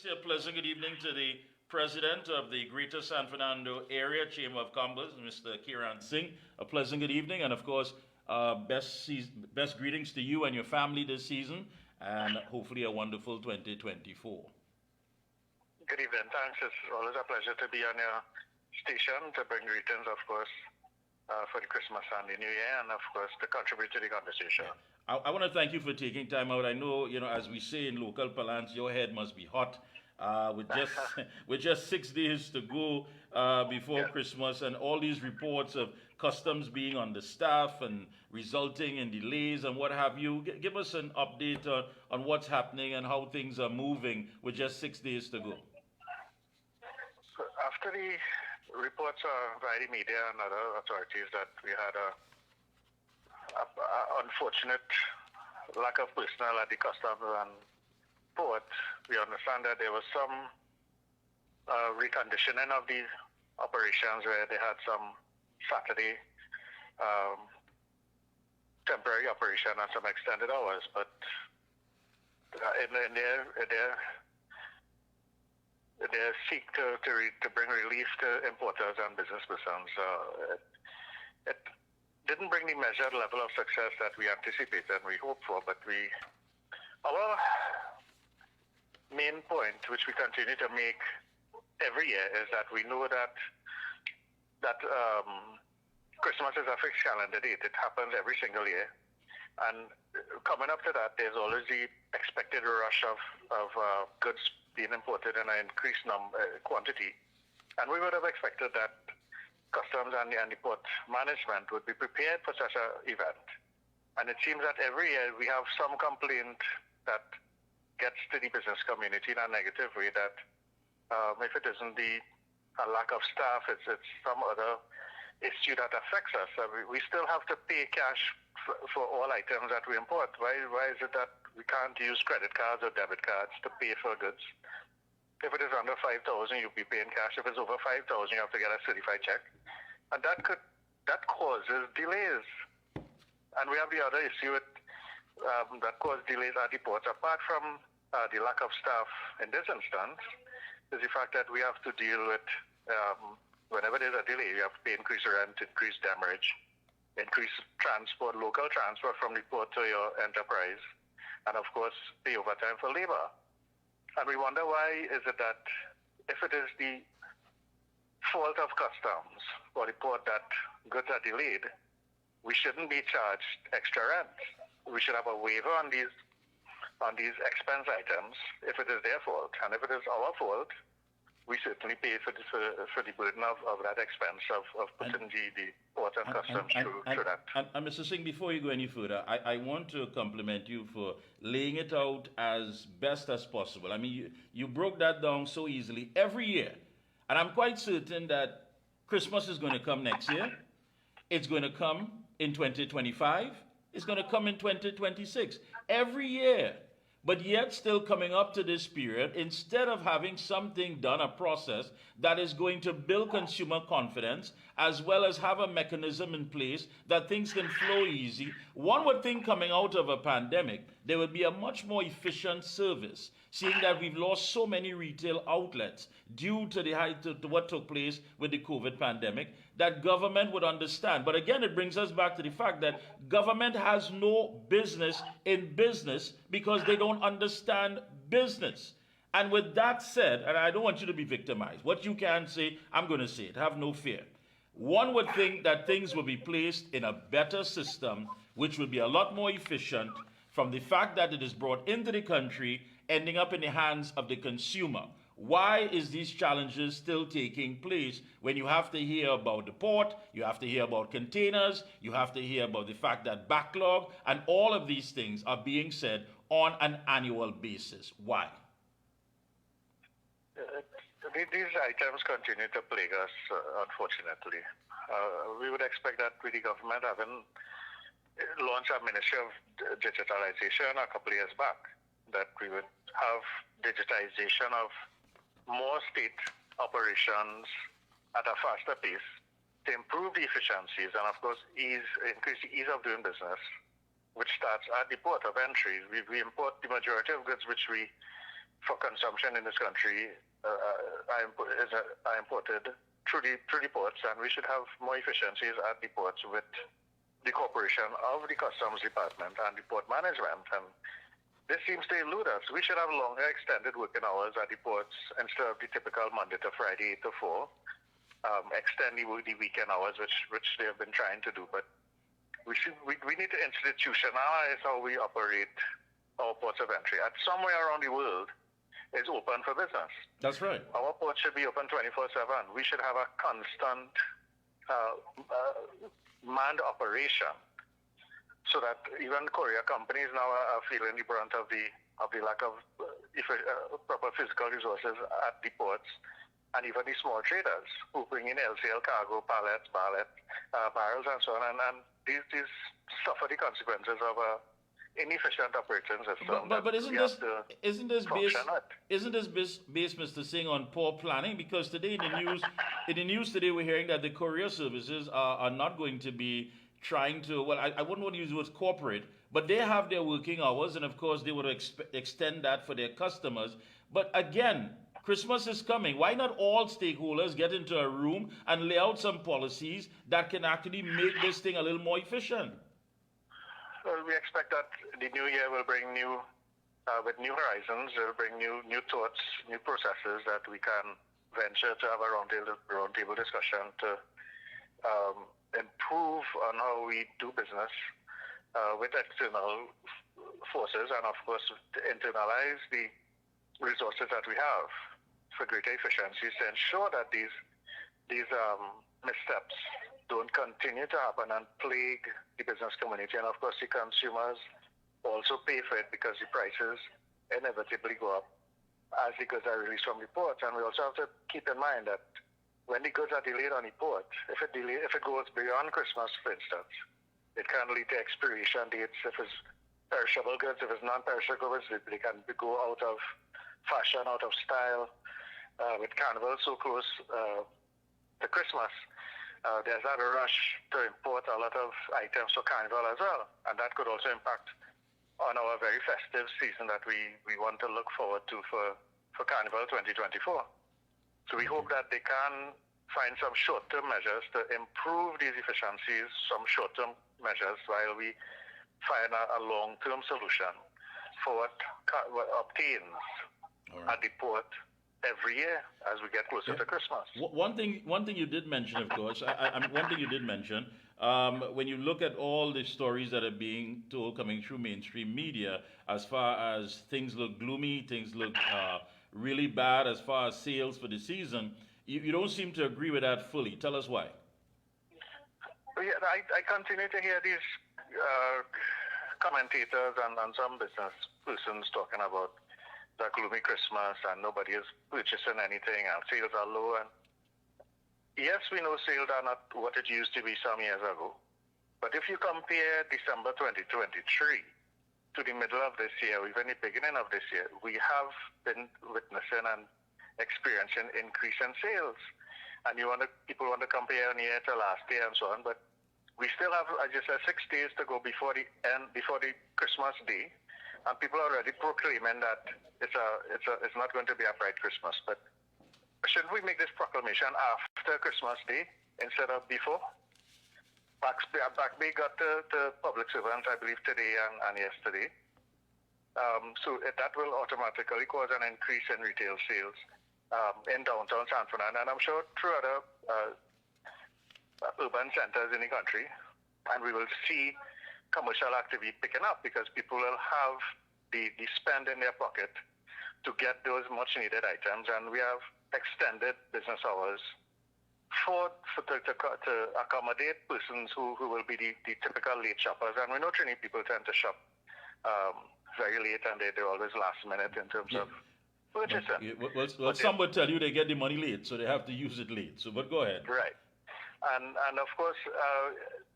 Say a pleasant good evening to the President of the Greater San Fernando Area Chamber of Commerce, Mr. Kiran Singh. A pleasant good evening, and of course, best greetings to you and your family this season, and hopefully a wonderful 2024. Good evening. Thanks. It's always a pleasure to be on your station to bring greetings, of course, for the Christmas and the New Year, and of course, to contribute to the conversation. I want to thank you for taking time out. I know, as we say in local parlance, your head must be hot. With just 6 days to go before Christmas, and all these reports of customs being understaffed and resulting in delays and what have you. Give us an update on what's happening and how things are moving with just 6 days to go. After the reports by the media and other authorities that we had a unfortunate lack of personnel at the customs and port, we understand that there was some reconditioning of the operations where they had some Saturday temporary operation and some extended hours, but in their seek to bring relief to importers and business persons, it didn't bring the measured level of success that we anticipated and we hoped for, but our main point, which we continue to make every year, is that we know that Christmas is a fixed calendar date. It happens every single year, and coming up to that, there's always the expected rush of goods being imported in an increased quantity, and we would have expected that customs and the port management would be prepared for such an event. And it seems that every year we have some complaint that gets to the business community in a negative way, that if it isn't a lack of staff, it's some other issue that affects us. We still have to pay cash for all items that we import. Why is it that we can't use credit cards or debit cards to pay for goods? If it is under 5,000, you'll be paying cash. If it's over 5,000, you have to get a certified check. And that causes delays. And we have the other issue that causes delays at the ports. Apart from the lack of staff in this instance, is the fact that we have to deal with, whenever there's a delay, you have to pay increased rent, increased demurrage, increased transport, local transport from the port to your enterprise, and of course, pay overtime for labor. And we wonder, why is it that if it is the fault of customs or the port that goods are delayed, we shouldn't be charged extra rent. We should have a waiver on these expense items if it is their fault. And if it is our fault, we certainly pay for the burden of that expense of putting the port and customs through that. And Mr. Singh, before you go any further, I want to compliment you for laying it out as best as possible. I mean, you broke that down so easily every year. And I'm quite certain that Christmas is going to come next year. It's going to come in 2025. It's going to come in 2026. Every year. But yet still coming up to this period, instead of having something done, a process that is going to build consumer confidence, as well as have a mechanism in place that things can flow easy, one would think coming out of a pandemic, there would be a much more efficient service, seeing that we've lost so many retail outlets due to what took place with the COVID pandemic, that government would understand. But again, it brings us back to the fact that government has no business in business because they don't understand business. And with that said, and I don't want you to be victimized, what you can say, I'm going to say it, have no fear. One would think that things will be placed in a better system, which will be a lot more efficient from the fact that it is brought into the country, ending up in the hands of the consumer. Why is these challenges still taking place when you have to hear about the port, you have to hear about containers, you have to hear about the fact that backlog, and all of these things are being said on an annual basis? Why? These items continue to plague us, unfortunately. We would expect that with the government having launched a Ministry of Digitalization a couple of years back, that we would have digitization of more state operations at a faster pace to improve the efficiencies and, of course, increase the ease of doing business, which starts at the port of entry. We import the majority of goods which we for consumption in this country are imported through the ports, and we should have more efficiencies at the ports with the cooperation of the Customs Department and the port management. And this seems to elude us. We should have longer extended working hours at the ports instead of the typical Monday to Friday 8 to 4. Extend the weekend hours, which they have been trying to do. But we need to institutionalize how we operate our ports of entry. At somewhere around the world, is open for business. That's right. Our port should be open 24/7. We should have a constant manned operation, so that even courier companies now are feeling the brunt of the lack of proper physical resources at the ports, and even the small traders who bring in LCL cargo, pallets, barrels, and so on, and these suffer the consequences of inefficient operating system. But isn't this based, Mr. Singh, on poor planning? Because today in the news today we're hearing that the courier services are not going to be trying to, well, I wouldn't want to use the word corporate, but they have their working hours, and of course they would extend that for their customers. But again, Christmas is coming. Why not all stakeholders get into a room and lay out some policies that can actually make this thing a little more efficient? Well, we expect that the new year will bring with new horizons. It will bring new thoughts, new processes that we can venture to have a roundtable discussion to improve on how we do business with external forces, and of course to internalize the resources that we have for greater efficiencies to ensure that these missteps don't continue to happen and plague the business community. And of course the consumers also pay for it, because the prices inevitably go up as the goods are released from the port. And we also have to keep in mind that when the goods are delayed on the port, if it goes beyond Christmas, for instance, it can lead to expiration dates. If it's perishable goods, if it's non-perishable goods, they can go out of fashion, out of style. With Carnival so close to Christmas, there's that rush to import a lot of items for Carnival as well, and that could also impact on our very festive season that we want to look forward to for Carnival 2024. So we hope that they can find some short-term measures to improve these efficiencies, some short-term measures, while we find a long-term solution for what obtains at the port every year as we get closer to Christmas. One thing you did mention, of course, one thing you did mention, when you look at all the stories that are being told coming through mainstream media, as far as things look gloomy, things look really bad as far as sales for the season, you don't seem to agree with that fully. Tell us why. Yeah, I continue to hear these commentators and some business persons talking about the gloomy Christmas and nobody is purchasing anything and sales are low. And yes, we know sales are not what it used to be some years ago. But if you compare December 2023 to the middle of this year, even the beginning of this year, we have been witnessing and experiencing increase in sales. And people want to compare a year to last year and so on, but we still have, I just said, 6 days to go before the Christmas day, and people are already proclaiming that it's not going to be a bright Christmas. But shouldn't we make this proclamation after Christmas Day instead of before? Back Bay got the public servants, I believe, today and yesterday. So that will automatically cause an increase in retail sales in downtown San Fernando, and I'm sure through other urban centers in the country. And we will see commercial activity picking up because people will have the spend in their pocket to get those much needed items. And we have extended business hours to accommodate persons who will be the typical late shoppers. And we know Trinity people tend to shop very late, and they're always last minute in terms of purchasing. Well, some would tell you they get the money late, so they have to use it late. So, but go ahead. Right. And of course,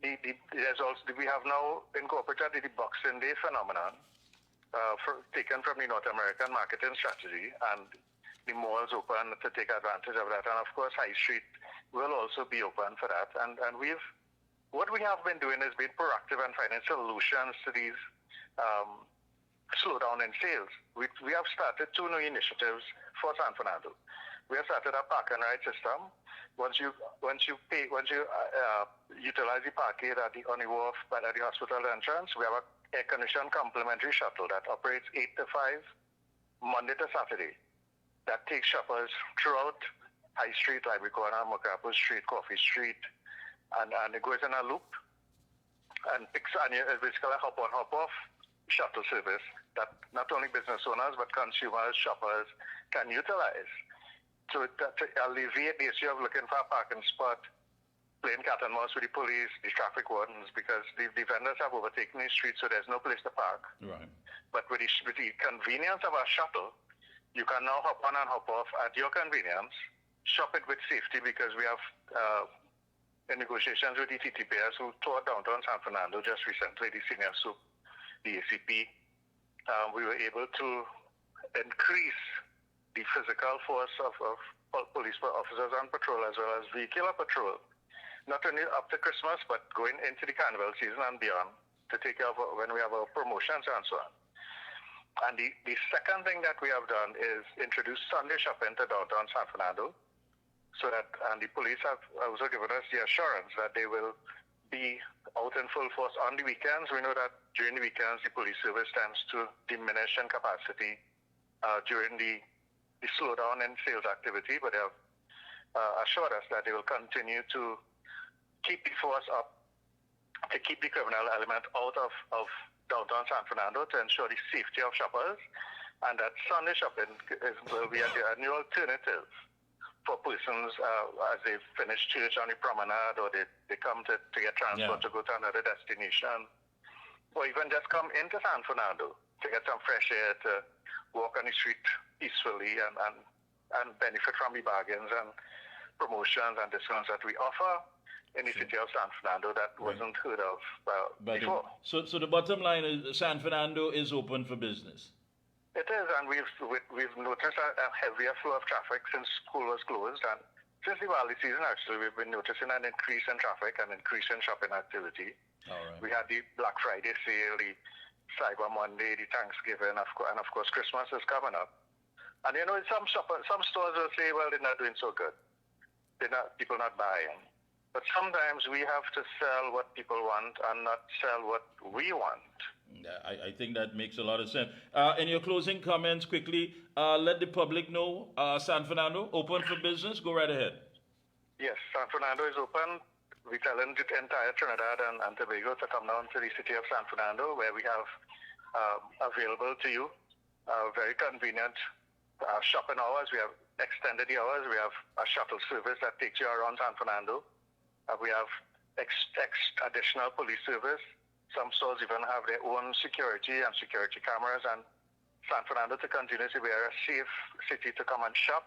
there's also, we have now incorporated the Boxing Day phenomenon taken from the North American marketing strategy, and the malls open to take advantage of that. And of course, High Street will also be open for that. And what we have been doing is being proactive and finding solutions to these slowdown in sales. We have started 2 new initiatives for San Fernando. We have started a park and ride system. Once you utilize the parkade on the wharf but at the hospital entrance, we have a air-conditioned complimentary shuttle that operates 8 to 5, Monday to Saturday, that takes shoppers throughout High Street, like we call it, Makapo Street, Coffee Street, and it goes in a loop and it's basically a hop-on, hop-off shuttle service that not only business owners but consumers, shoppers can utilize to alleviate the issue of looking for a parking spot, playing cat and mouse with the police, the traffic wardens, because the vendors have overtaken the street, so there's no place to park. Right. But with the convenience of our shuttle, you can now hop on and hop off at your convenience, shop it with safety, because we have in negotiations with the TTPS who toured downtown San Fernando just recently, the senior soup, the ACP, we were able to increase the physical force of police officers on patrol as well as vehicular patrol, not only up to Christmas, but going into the carnival season and beyond to take care of when we have our promotions and so on. And the second thing that we have done is introduce Sunday shopping to downtown San Fernando, so that, and the police have also given us the assurance that they will be out in full force on the weekends. We know that during the weekends, the police service tends to diminish in capacity during the slowdown in sales activity, but they have assured us that they will continue to keep the force up, to keep the criminal element out of downtown San Fernando, to ensure the safety of shoppers, and that Sunday shopping will be a new alternative for persons as they finish church on the promenade, or they come to get transport to go to another destination, or even just come into San Fernando to get some fresh air, to walk on the street peacefully and benefit from the bargains and promotions and discounts that we offer in the city of San Fernando that wasn't heard of before. So the bottom line is San Fernando is open for business. It is, and we've noticed a heavier flow of traffic since school was closed, and since the Diwali season actually we've been noticing an increase in traffic and increase in shopping activity. All right. We had the Black Friday sale, the Cyber Monday, the Thanksgiving, and of course Christmas is coming up. And you know, some stores will say, well, they're not doing so good. People not buying. But sometimes we have to sell what people want and not sell what we want. I think that makes a lot of sense. In your closing comments, quickly, let the public know San Fernando open for business. Go right ahead. Yes, San Fernando is open. We're telling the entire Trinidad and Tobago to come down to the city of San Fernando, where we have available to you very convenient shopping hours. We have extended the hours. We have a shuttle service that takes you around San Fernando. We have additional police service. Some stores even have their own security and security cameras, and San Fernando to continue to be a safe city to come and shop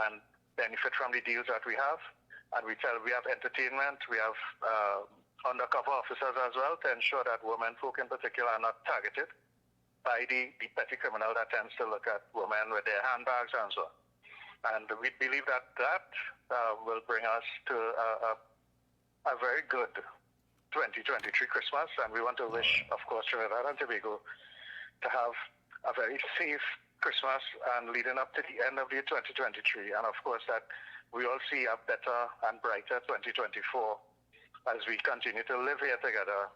and benefit from the deals that we have. And we have entertainment, we have undercover officers as well to ensure that women folk in particular are not targeted by the petty criminal that tends to look at women with their handbags and so on. And we believe that will bring us to a very good 2023 Christmas, and we want to wish, of course, Trinidad and Tobago to have a very safe Christmas and leading up to the end of the year 2023, and of course that we all see a better and brighter 2024 as we continue to live here together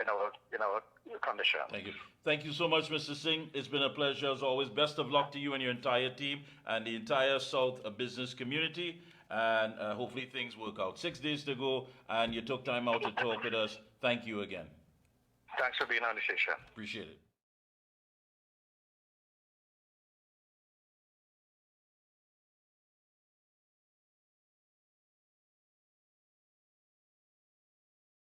in our condition. Thank you. Thank you so much, Mr. Singh. It's been a pleasure as always. Best of luck to you and your entire team and the entire South business community. And hopefully things work out. 6 days to go, and you took time out to talk with us. Thank you again. Thanks for being on the station. Appreciate it.